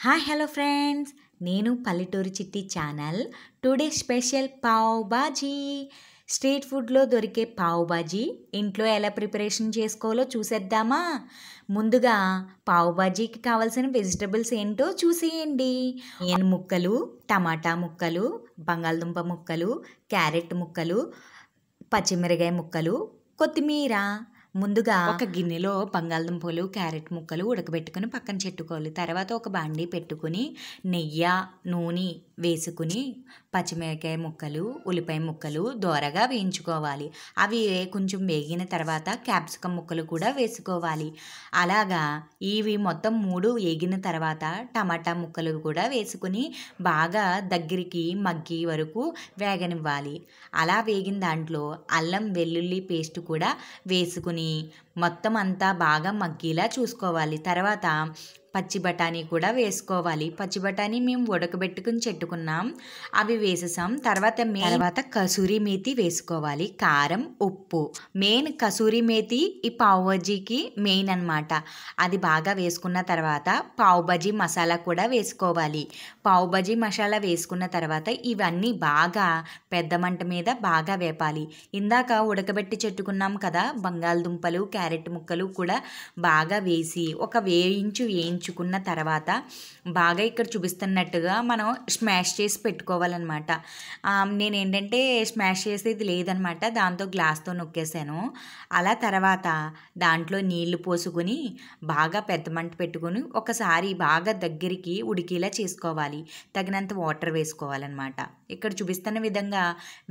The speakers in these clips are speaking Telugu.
హాయ్ హలో ఫ్రెండ్స్, నేను Palleturu Chitti channel. Today special pav bhaji. Street ఫుడ్లో దొరికే పావ్ బాజీ ఇంట్లో ఎలా ప్రిపరేషన్ చేసుకోవాలో చూసేద్దామా? ముందుగా పావ్ బాజీకి కావాల్సిన వెజిటబుల్స్ ఏంటో చూసేయండి. ఆనియన్ ముక్కలు, టమాటా ముక్కలు, బంగాళదుంప ముక్కలు, క్యారెట్ ముక్కలు, పచ్చిమిరకాయ ముక్కలు, కొత్తిమీర. ముందుగా ఒక గిన్నెలో బంగాళదుంపలు, క్యారెట్ ముక్కలు ఉడకబెట్టుకుని పక్కన పెట్టుకోవాలి. తర్వాత ఒక బాండీ పెట్టుకుని నెయ్యి, నూనె వేసుకుని పచ్చిమిరకాయ ముక్కలు, ఉల్లిపాయ ముక్కలు దోరగా వేయించుకోవాలి. అవి కొంచెం వేగిన తర్వాత క్యాప్సికమ్ ముక్కలు కూడా వేసుకోవాలి. అలాగా ఇవి మొత్తం 3 వేగిన తర్వాత టమాటా ముక్కలు కూడా వేసుకుని బాగా దగ్గరికి మగ్గి వరకు వేగనివ్వాలి. అలా వేగిన దాంట్లో అల్లం వెల్లుల్లి పేస్ట్ కూడా వేసుకుని మొత్తం అంతా బాగా మగ్గేలా చూసుకోవాలి. తర్వాత పచ్చి బఠానీ కూడా వేసుకోవాలి. పచ్చి బఠానీ మేము ఉడకబెట్టుకుని చెట్టుకున్నాం, అవి వేసేసాం. తర్వాత కసూరి మేతి వేసుకోవాలి. కారం, ఉప్పు. మెయిన్ కసూరి మేతి ఈ పావ్ బజీకి మెయిన్ అనమాట. అది బాగా వేసుకున్న తర్వాత పావ్ బజీ మసాలా కూడా వేసుకోవాలి. పావ్ బజీ మసాలా వేసుకున్న తర్వాత ఇవన్నీ బాగా పెద్ద మంట మీద బాగా వేపాలి. ఇందాక ఉడకబెట్టి చెట్టుకున్నాం కదా, బంగాళదుంపలు, క్యారెట్ ముక్కలు కూడా బాగా వేసి ఒక వేయించుకున్న తర్వాత బాగా ఇక్కడ చూపిస్తున్నట్టుగా మనం స్మాష్ చేసి పెట్టుకోవాలన్నమాట. నేనేంటంటే స్మాష్ చేసేది లేదనమాట, దాంతో గ్లాస్తో నొక్కేసాను. అలా తర్వాత దాంట్లో నీళ్లు పోసుకొని బాగా పెద్ద మంట పెట్టుకొని ఒకసారి బాగా దగ్గరికి ఉడికేలా చేసుకోవాలి. తగినంత వాటర్ వేసుకోవాలన్నమాట. ఇక్కడ చూపిస్తున్న విధంగా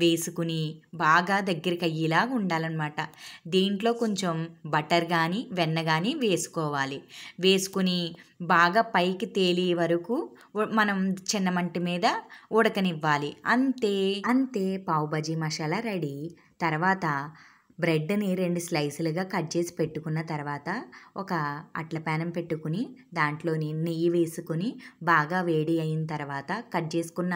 వేసుకుని బాగా దగ్గరికి అయ్యేలాగా ఉండాలన్నమాట. దీంట్లో కొంచెం బటర్ కానీ వెన్న కానీ వేసుకోవాలి. వేసుకుని బాగా పైకి తేలి వరకు మనం చిన్న మంట మీద ఉడకనివ్వాలి. అంతే పావ్ బజీ మసాలా రెడీ. తర్వాత బ్రెడ్ని 2 స్లైసులుగా కట్ చేసి పెట్టుకున్న తర్వాత ఒక అట్ల పానం పెట్టుకుని దాంట్లోని నెయ్యి వేసుకుని బాగా వేడి అయిన తర్వాత కట్ చేసుకున్న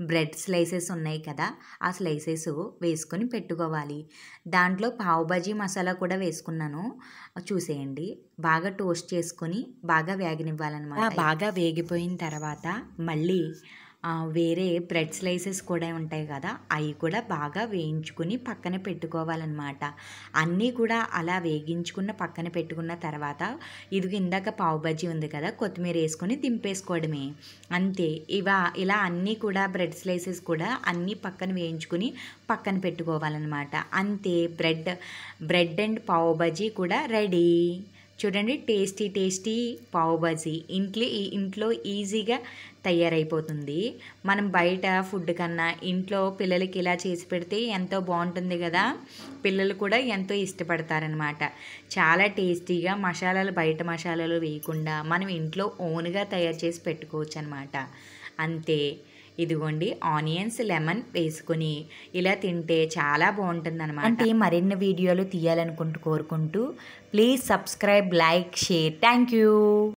బ్రెడ్ స్లైసెస్ ఉన్నాయి కదా, ఆ స్లైసెస్ వేసుకొని పెట్టుకోవాలి. దాంట్లో పావ్ బజీ మసాలా కూడా వేసుకున్నాను, చూసేయండి. బాగా టోస్ట్ చేసుకొని బాగా వేగనివ్వాలన్నమాట. బాగా వేగిపోయిన తర్వాత మళ్ళీ వేరే బ్రెడ్ స్లైసెస్ కూడా ఉంటాయి కదా, అవి కూడా బాగా వేయించుకుని పక్కన పెట్టుకోవాలన్నమాట. అన్నీ కూడా అలా వేగించుకున్న పక్కన పెట్టుకున్న తర్వాత ఇదిగో ఇందాక పావ్ బజీ ఉంది కదా, కొత్తిమీర వేసుకొని దింపేసుకోవడమే. అంతే. ఇలా అన్నీ కూడా బ్రెడ్ స్లైసెస్ కూడా అన్నీ పక్కన వేయించుకుని పక్కన పెట్టుకోవాలన్నమాట. అంతే, బ్రెడ్ అండ్ పావ్ బజీ కూడా రెడీ. చూడండి, టేస్టీ పావ్ బజీ ఇంట్లో ఈజీగా తయారైపోతుంది. మనం బయట ఫుడ్ కన్నా ఇంట్లో పిల్లలకి ఇలా చేసి పెడితే ఎంతో బాగుంటుంది కదా, పిల్లలు కూడా ఎంతో ఇష్టపడతారనమాట. చాలా టేస్టీగా బయట మసాలాలు వేయకుండా మనం ఇంట్లో ఓన్గా తయారు చేసి పెట్టుకోవచ్చు అనమాట. అంతే. ఇదిగోండి, ఆనియన్స్, లెమన్ వేసుకుని ఇలా తింటే చాలా బాగుంటుంది అనమాట. అంటే మరిన్ని వీడియోలు తీయాలనుకుంటూ కోరుకుంటూ please subscribe, like, share. Thank you.